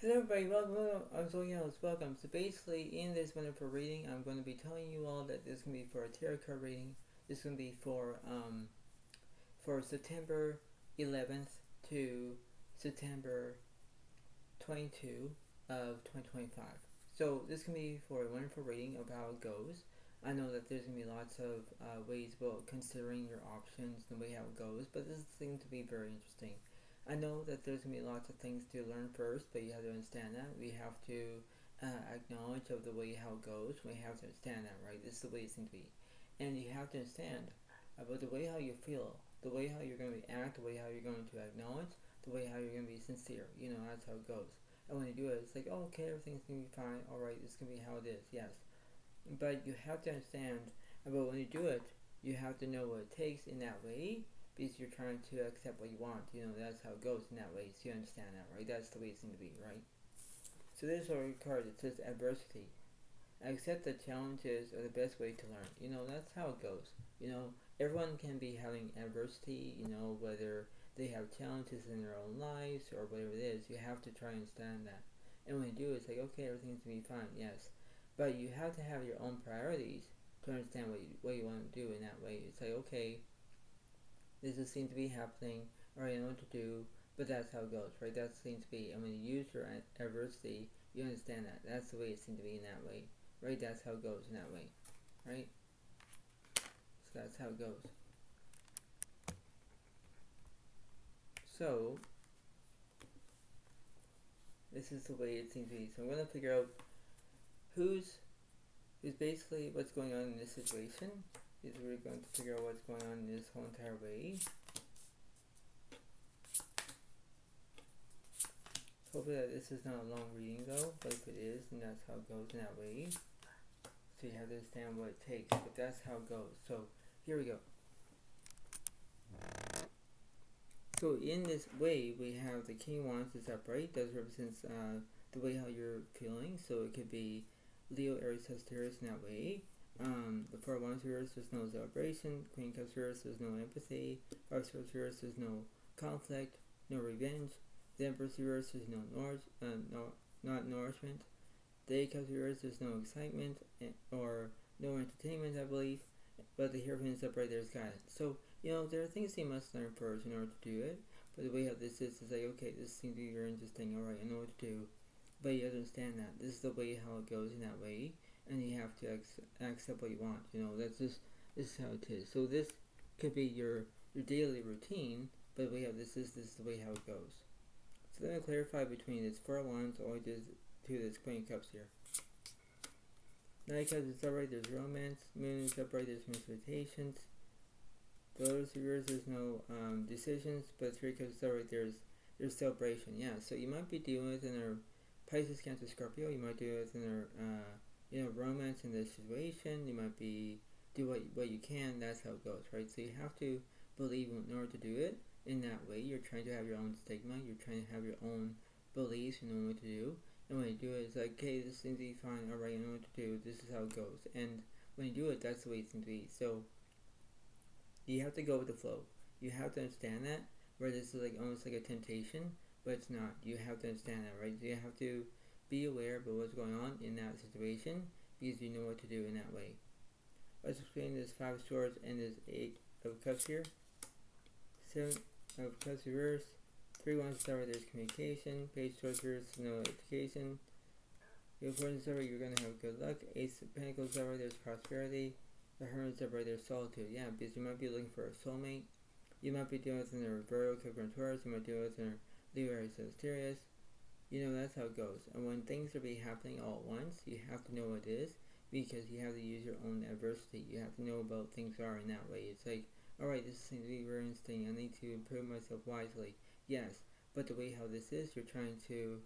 Hello everybody, welcome. So basically in this wonderful reading, I'm going to be telling you all that this is going to be for a tarot card reading. This is going to be for September 11th to September 22 of 2025. So this can be for a wonderful reading of how it goes. I know that there's going to be lots of ways about considering your options and the way how it goes, but this seems to be very interesting. I know that there's going to be lots of things to learn first, but you have to understand that. We have to acknowledge of the way how it goes. We have to understand that, right? This is the way it seems to be. And you have to understand about the way how you feel, the way how you're going to react, the way how you're going to acknowledge, the way how you're going to be sincere. You know, that's how it goes. And when you do it, it's like, oh, okay, everything's going to be fine. All right, this is going to be how it is, yes. But you have to understand about when you do it, you have to know what it takes in that way, because you're trying to accept what you want. You know, that's how it goes in that way. So you understand that, right? That's the way it seems to be, right? So this is our card. It says adversity. Accept that challenges are the best way to learn. You know, that's how it goes. You know, everyone can be having adversity, you know, whether they have challenges in their own lives or whatever it is. You have to try and understand that. And when you do, it's like, okay, everything's going to be fine, yes. But you have to have your own priorities to understand what you want to do in that way. It's like, okay, this just seems to be happening, or I know what to do, but that's how it goes, right? That seems to be, and when you use your adversity, you understand that. That's the way it seems to be in that way, right? That's how it goes in that way, right? So that's how it goes. So, this is the way it seems to be. So I'm going to figure out who's basically what's going on in this situation. We're going to figure out what's going on in this whole entire way. Hopefully that this is not a long reading though, but if it is, then that's how it goes in that way. So you have to understand what it takes, but that's how it goes. So here we go. So in this way, we have the King of Wands is upright. That represents the way how you're feeling. So it could be Leo, Aries, Sagittarius in that way. The Four of Wands reverse, there's no celebration. Queen Cups reverse, there's no empathy. Five of Swords reverse, there's no conflict, no revenge. The Empress reverse, there's not nourishment. The Eight Cups reverse, there's no excitement or no entertainment, I believe. But the Hierophant is upright, there's guidance. So, you know, there are things you must learn first in order to do it. But the way how this is like, okay, this seems to be very interesting. Alright, I know what to do. But you understand that. This is the way how it goes in that way. And you have to accept what you want. You know, this is how it is. So this could be your daily routine. But the way how this is the way how it goes. So let me clarify between this Four of Wands all to this Queen of Cups here. Nine of Cups is upright, there's romance. Moon is upright, there's miscommunications. The Lotus reverse, there's no decisions. But Three of Cups is upright, there's celebration. Yeah, so you might be dealing with inner Pisces, Cancer, Scorpio. You might deal with inner romance in this situation. You might be do what you can. That's how it goes, right? So you have to believe in order to do it. In that way, you're trying to have your own stigma, you're trying to have your own beliefs, you know what to do, and when you do it, it's like, okay, this seems to be fine, alright, you know what to do, this is how it goes, and when you do it, that's the way it seems to be. So, you have to go with the flow, you have to understand that, where this is like almost like a temptation, but it's not, you have to understand that, right? So you have to be aware about what's going on in that situation, because you know what to do in that way. Let's explain this Five of Swords and this Eight of Cups here. Seven of Cups reverse. Three Wands is upright, there's communication. Page of Swords reverse, no education. The Fortune is upright, you're going to have good luck. Ace of Pentacles is upright, there's prosperity. The Hermit is upright, there's solitude. Yeah, because you might be looking for a soulmate. You might be dealing with an Virgo, Capricorn, Taurus. You might deal with an Leo, Aries, Sagittarius. You know, that's how it goes. And when things are happening all at once, you have to know what it is, because you have to use your own adversity. You have to know about things are in that way. It's like, alright, this seems to be very interesting. I need to improve myself wisely. Yes, but the way how this is, you're trying to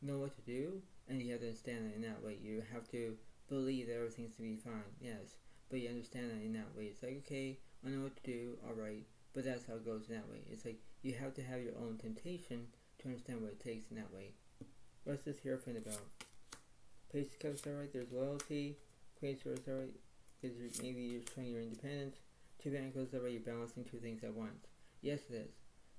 know what to do, and you have to understand it in that way. You have to believe that everything's to be fine. Yes, but you understand that in that way. It's like, okay, I know what to do, alright, but that's how it goes in that way. It's like, you have to have your own temptation to understand what it takes in that way. What's this Hierophant about? Page of Cups, alright, there's loyalty. Queen of Swords, alright, because maybe you're showing your independence. Two of Pentacles, alright, you're balancing two things at once. Yes, it is.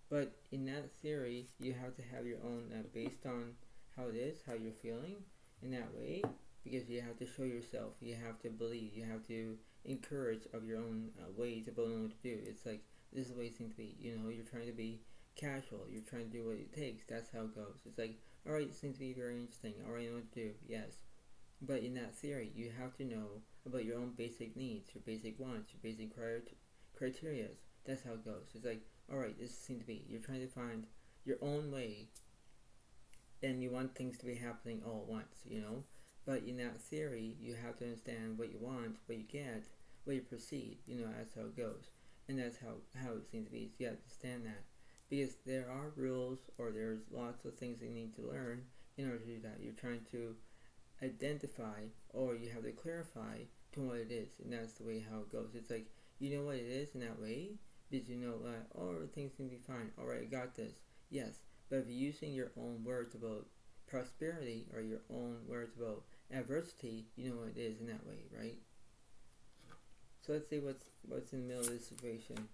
But in that theory, you have to have your own, based on how it is, how you're feeling in that way, because you have to show yourself, you have to believe, you have to encourage of your own ways about knowing what to do. It's like, this is the way it seems to be, you're trying to be casual, you're trying to do what it takes, that's how it goes. It's like, alright, it seems to be very interesting, alright, I know what to do, yes. But in that theory, you have to know about your own basic needs, your basic wants, your basic criteria. That's how it goes. It's like, alright, this seems to be, you're trying to find your own way, and you want things to be happening all at once, But in that theory, you have to understand what you want, what you get, what you proceed, that's how it goes. And that's how it seems to be. So you have to understand that. Because there are rules, or there's lots of things you need to learn in order to do that. You're trying to identify, or you have to clarify to what it is, and that's the way how it goes. It's like, you know what it is in that way, because you know that, things can be fine, alright, I got this, yes. But if you're using your own words about prosperity, or your own words about adversity, you know what it is in that way, right? So let's see what's in the middle of this situation.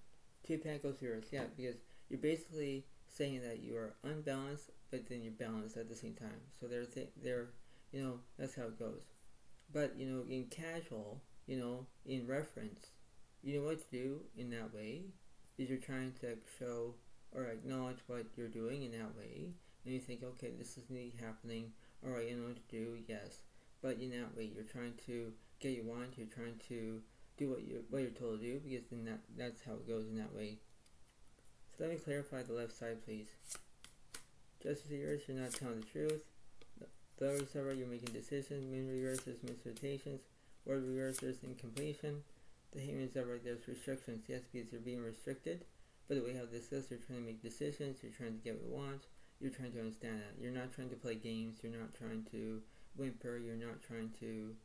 2 Pentacles here, yeah, because you're basically saying that you are unbalanced, but then you're balanced at the same time. So that's how it goes. But, in casual, in reference, you know what to do in that way, is you're trying to show or acknowledge what you're doing in that way, and you think, okay, this is neat happening, alright, I know what to do, yes. But in that way, you're trying to get what you want, you're trying to do what you're told to do, because then that's how it goes in that way. So let me clarify the left side, please. Justice reverse, you're not telling the truth. The Taurus, you're making decisions. Moon reverse, there's misrotations. Word reverse, there's incompletion. The Hangman, there's restrictions. Yes, because you're being restricted. But the way how this is, you're trying to make decisions, you're trying to get what you want, you're trying to understand that. You're not trying to play games, you're not trying to whimper, you're not trying to,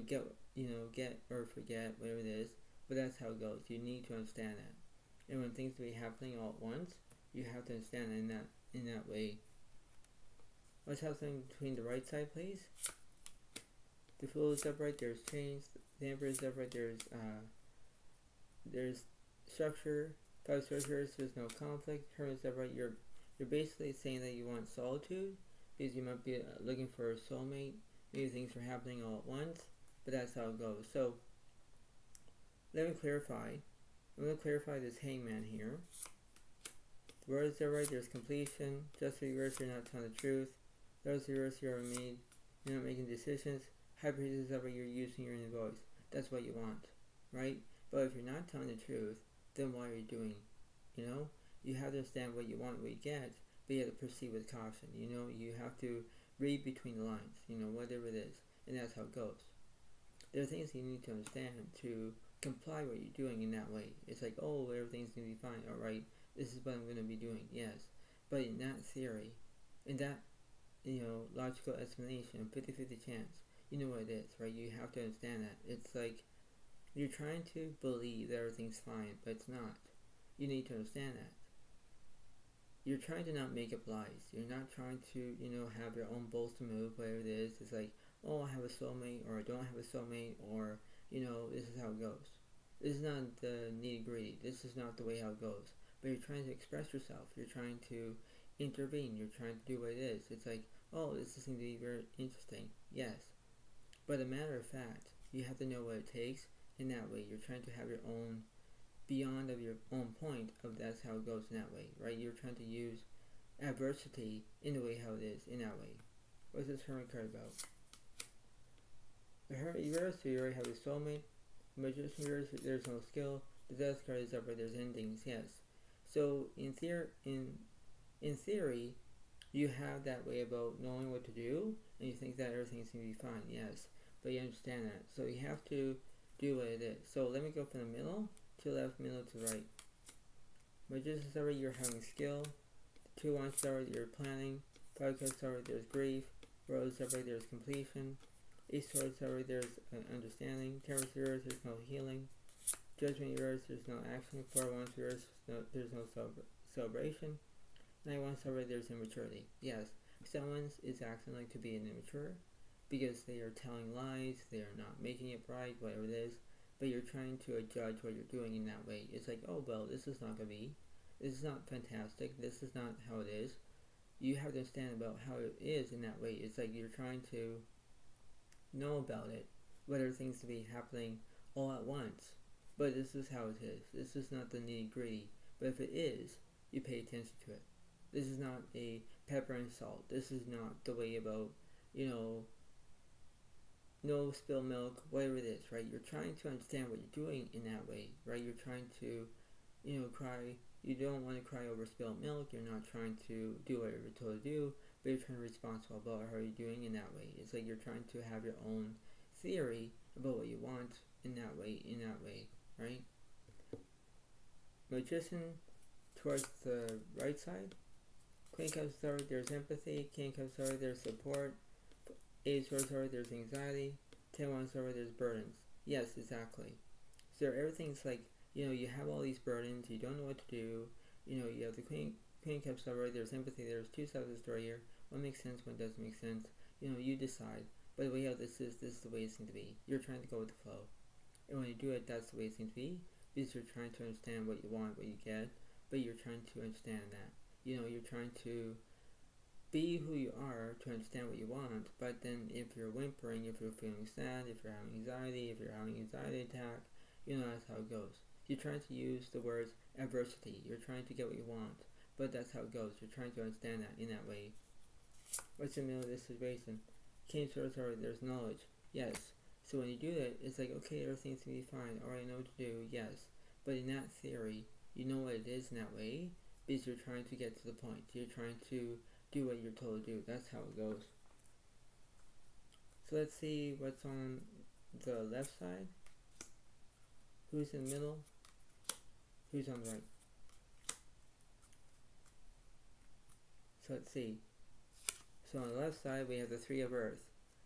get or forget, whatever it is. But that's how it goes. You need to understand that. And when things be happening all at once, you have to understand it in that way. Let's have something between the right side, please. The Fool is upright, there's change. The Emperor is upright, there's structure. 5 Sorcerers, there's no conflict. Hermit is upright, you're basically saying that you want solitude, because you might be looking for a soulmate. Maybe things are happening all at once, but that's how it goes. So, let me clarify. I'm going to clarify this Hangman here. The World is upright, there's completion. Just reverse, you're not telling the truth. Those reverse, you're not making decisions. High Priest is upright, you're using your inner voice. That's what you want, right? But if you're not telling the truth, then what are you doing? You have to understand what you want, what you get, but you have to proceed with caution. You have to read between the lines, whatever it is, and that's how it goes. There are things you need to understand to comply what you're doing in that way. It's like, everything's going to be fine, alright, this is what I'm going to be doing, yes. But in that theory, in that, logical explanation, 50-50 chance, you know what it is, right? You have to understand that. It's like, you're trying to believe that everything's fine, but it's not. You need to understand that. You're trying to not make up lies. You're not trying to, have your own balls to move, whatever it is. It's like, I have a soulmate, or I don't have a soulmate, or, this is how it goes. This is not the nitty-gritty. This is not the way how it goes. But you're trying to express yourself. You're trying to intervene. You're trying to do what it is. It's like, this is going to be very interesting. Yes. But a matter of fact, you have to know what it takes. In that way, you're trying to have your own, beyond of your own point of that's how it goes in that way, right? You're trying to use adversity in the way how it is, in that way. What's this Hermit card about? The Hermit reverse, so you already have a soulmate. The Magician reverse, there's no skill. The Death card is upright, there's endings, yes. So in theory, you have that way about knowing what to do, and you think that everything's going to be fine, yes. But you understand that. So you have to do what it is. So let me go from the middle to the left, middle to the right. Magician is upright, you're having skill. 2 Wands is upright, you're planning. 5 Cups is upright, there's grief. Rose is upright, there's completion. Ace of Swords is upright, there's understanding. Taurus reverse, there's no healing. Judgment reverse, there's no action. 4 Wands reverse, there's no celebration. 9 Wands upright, there's immaturity. Yes, someone is acting like to be an immature, because they are telling lies, they are not making it right, whatever it is, but you're trying to judge what you're doing in that way. It's like, this is not going to be, this is not fantastic, this is not how it is, you have to understand about how it is in that way. It's like you're trying to know about it, whether things to be happening all at once. But this is how it is. This is not the nitty gritty. But if it is, you pay attention to it. This is not a pepper and salt. This is not the way about, no spill milk, whatever it is, right? You're trying to understand what you're doing in that way, right? You're trying to, cry. You don't want to cry over spilled milk. You're not trying to do whatever you're told to do, but you're trying to be responsible about how you're doing in that way. It's like you're trying to have your own theory about what you want in that way, right? Magician towards the right side. Queen comes forward, there's empathy. King comes forward, there's support. Ace comes forward, there's anxiety. 10 comes forward, there's burdens. Yes, exactly. So everything's like, you have all these burdens, you don't know what to do. You have the queen comes forward, there's empathy, there's two sides of the story here. One makes sense, one doesn't make sense. You decide. By the way, how this is the way it seems to be. You're trying to go with the flow. And when you do it, that's the way it seems to be. Because you're trying to understand what you want, what you get. But you're trying to understand that. You're trying to be who you are to understand what you want. But then if you're whimpering, if you're feeling sad, if you're having anxiety, if you're having an anxiety attack, that's how it goes. You're trying to use the words adversity. You're trying to get what you want. But that's how it goes. You're trying to understand that in that way. What's in the middle of this situation? King Swords, there's knowledge. Yes. So when you do that, it's like, okay, everything's going to be fine. Alright, I know what to do. Yes. But in that theory, you know what it is in that way because you're trying to get to the point. You're trying to do what you're told to do. That's how it goes. So let's see what's on the left side. Who's in the middle? Who's on the right? So let's see. So on the left side, we have the Three of Earth.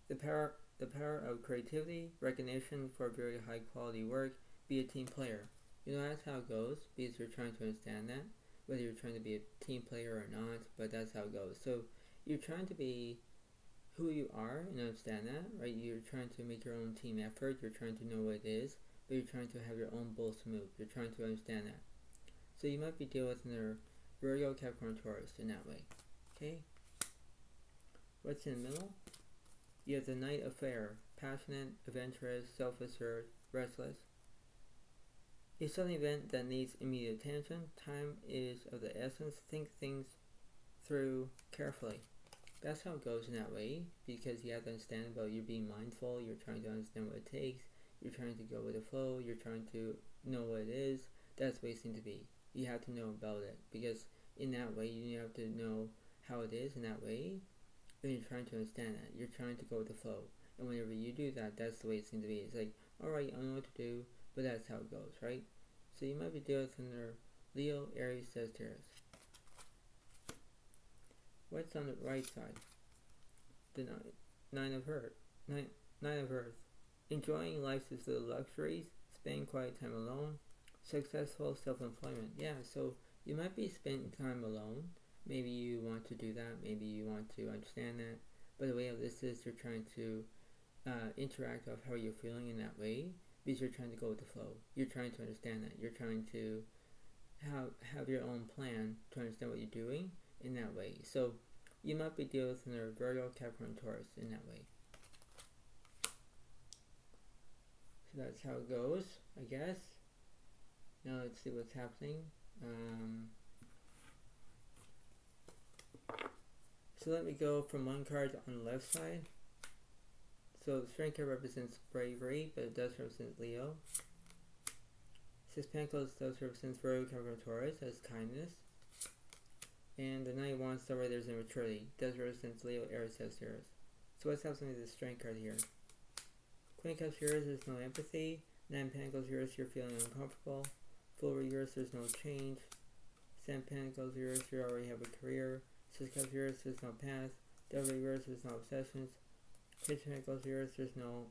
The power of creativity, recognition for very high quality work, be a team player. That's how it goes, because you're trying to understand that, whether you're trying to be a team player or not, but that's how it goes. So you're trying to be who you are and understand that, right? You're trying to make your own team effort, you're trying to know what it is, but you're trying to have your own bullets to move. You're trying to understand that. So you might be dealing with their Virgo, Capricorn, Taurus in that way. Okay? What's in the middle? You have the Knight of Fire, passionate, adventurous, self-assured, restless. A sudden event that needs immediate attention. Time is of the essence. Think things through carefully. That's how it goes in that way, because you have to understand about you being mindful. You're trying to understand what it takes. You're trying to go with the flow. You're trying to know what it is. That's the way it seems to be. You have to know about it, because in that way you have to know how it is in that way. When you're trying to understand that, you're trying to go with the flow. And whenever you do that, that's the way it seems to be. It's like, alright, I know what to do, but that's how it goes, right? So you might be dealing with under Leo, Aries, Sagittarius. What's on the right side? The Nine of Earth. Enjoying life's little luxuries, spending quiet time alone, successful self-employment. Yeah, so you might be spending time alone. Maybe you want to do that. Maybe you want to understand that. But the way of this is you're trying to interact with how you're feeling in that way, because you're trying to go with the flow. You're trying to understand that. You're trying to have your own plan to understand what you're doing in that way. So you might be dealing with another Virgo, Capricorn, Taurus in that way. So that's how it goes, I guess. Now let's see what's happening. So let me go from one card on the left side. So the strength card represents bravery, but it does represent Leo. Six Pentacles does represent Virgo, Capricorn, Taurus as kindness. And the Knight of Wands, where there's immaturity, does represent Leo, Aries, Sagittarius. So what's happening with the strength card here? Queen of Cups here, there's no empathy. Nine of Pentacles here, you're feeling uncomfortable. Full reverse, there's no change. Seven Pentacles here, you already have a career. Six Cups here, there's no path. Devil reverse, there's no obsessions. Page of Pentacles here, there's no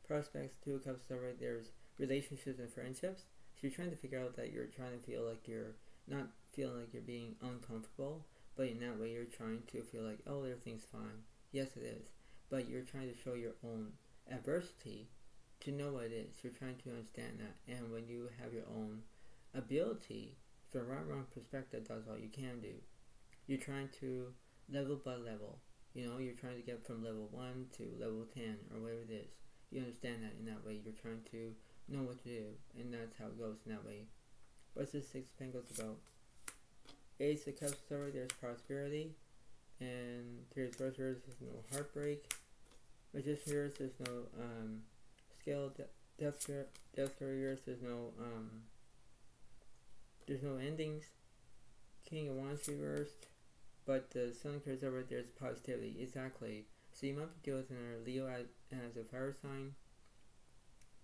prospects. Two of Cups, there's relationships and friendships. So you're trying to figure out that you're trying to feel like you're not feeling like you're being uncomfortable, but in that way you're trying to feel like, oh, everything's fine. Yes, it is. But you're trying to show your own adversity to know what it is. You're trying to understand that. And when you have your own ability, from a wrong perspective, that's all you can do. You're trying to level by level. You know, you're trying to get from level 1 to level 10 or whatever it is. You understand that in that way. You're trying to know what to do, and that's how it goes in that way. What's this Six of Pentacles about? Ace of Cups, sorry, there's prosperity, and there's Sorcerers, there's no heartbreak. Magician, there's no skill. Death Warriors, there's no endings. King of Wands reversed, but the Sun cards over, there's positivity. Exactly. So you might be dealing with another Leo as a fire sign.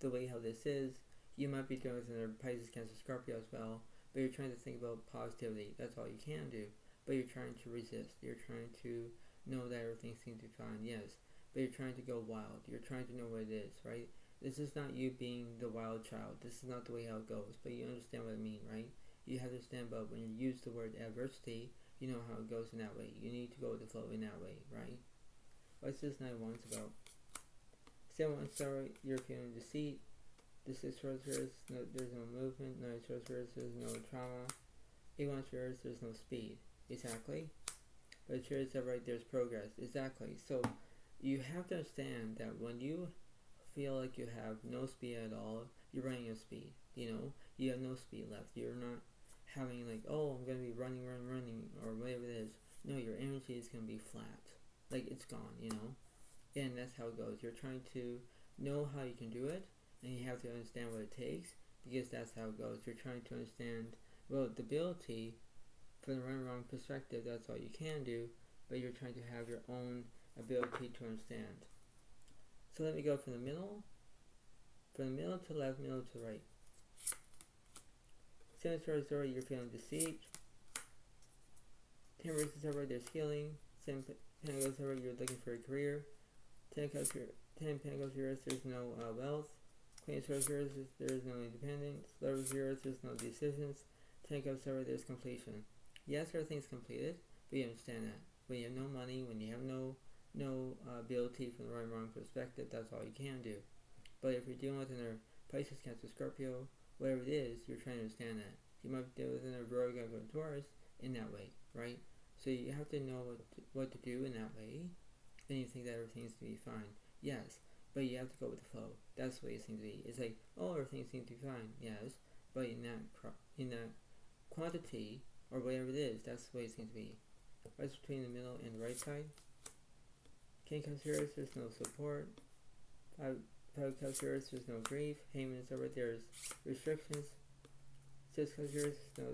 The way how this is, you might be dealing with another Pisces, Cancer, Scorpio as well. But you're trying to think about positivity. That's all you can do. But you're trying to resist. You're trying to know that everything seems to be fine. Yes. But you're trying to go wild. You're trying to know what it is, right? This is not you being the wild child. This is not the way how it goes. But you understand what I mean, right? You have to understand about when you use the word adversity, you know how it goes in that way. You need to go with the flow in that way, right? What's this 9 of Wands about? 7 of Wands, sorry, you're feeling deceit. This is Sorcerers, there's no movement. 9 of Sorcerers, there's no trauma. 8 of Wands, there's no speed. Exactly. But Chairs are right, there's progress. Exactly. So you have to understand that when you feel like you have no speed at all, you're running out of speed. You know, you have no speed left. You're not having like, oh, I'm gonna be running, or whatever it is. No, your energy is gonna be flat. Like it's gone, you know. And that's how it goes. You're trying to know how you can do it, and you have to understand what it takes, because that's how it goes. You're trying to understand, well, the ability from the right and wrong perspective, that's all you can do, but you're trying to have your own ability to understand. So let me go from the middle to left, middle to right. 7 of Swords, you're feeling deceit. 10 verses over, there's healing. 7 Pentacles over, you're looking for a career. 10 Pentacles, there's no wealth. Queen of Swords, there's no independence. Lovers, there's no decisions. 10 Cups over, there's completion. Yes, everything's completed, but you understand that. When you have no money, when you have no ability from the right and wrong perspective, that's all you can do. But if you're dealing with another Pisces, Cancer, Scorpio, whatever it is, you're trying to understand that. You might be dealing with another Virgo, Taurus in that way, right? So you have to know what to do in that way, and you think that everything seems to be fine. Yes, but you have to go with the flow. That's the way it seems to be. It's like, oh, everything seems to be fine. Yes, but in that quantity or whatever it is, that's the way it seems to be. What's between the middle and the right side? King Cups, there's no support. 5 Cups, there's no grief. Hangman is over, there's restrictions. 6 Cups,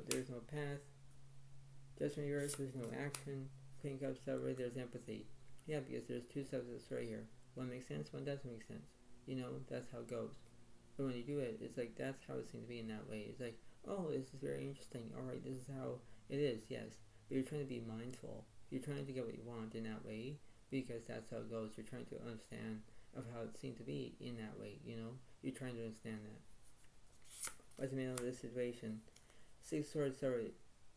there's no path. Judgment, there's no action. Queen Cups, there's empathy. Yeah, because there's two subjects right here. One makes sense, one doesn't make sense. You know, that's how it goes. But when you do it, it's like, that's how it seems to be in that way. It's like, oh, this is very interesting. Alright, this is how it is, yes. But you're trying to be mindful. You're trying to get what you want in that way, because that's how it goes. You're trying to understand of how it seemed to be in that way, you know? You're trying to understand that. What's the meaning of this situation? 6 Swords,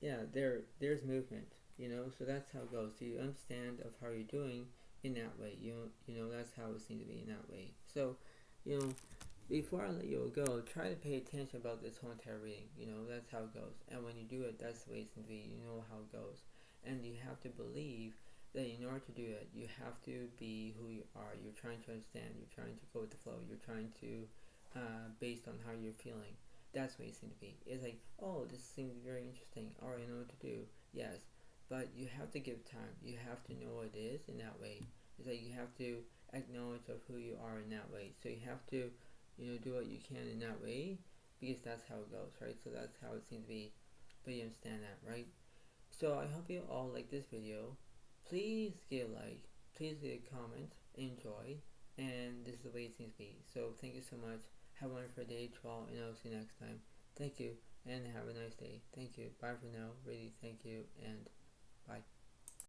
yeah, there's movement, you know? So that's how it goes. So you understand of how you're doing in that way. You know, that's how it seems to be in that way. So, you know, before I let you go, try to pay attention about this whole entire reading. You know, that's how it goes. And when you do it, that's the way it seems to be. You know how it goes. And you have to believe that in order to do it, you have to be who you are. You're trying to understand. You're trying to go with the flow. You're trying to, based on how you're feeling. That's what it seems to be. It's like, oh, this seems very interesting. All right, I know what to do. Yes. But you have to give time. You have to know what it is in that way. It's like you have to acknowledge of who you are in that way. So you have to, you know, do what you can in that way, because that's how it goes, right? So that's how it seems to be. But you understand that, right? So I hope you all like this video. Please give a like. Please leave a comment. Enjoy. And this is the way it seems to be. So thank you so much. Have a wonderful day to all, and I'll see you next time. Thank you, and have a nice day. Thank you. Bye for now. Really, thank you, and bye.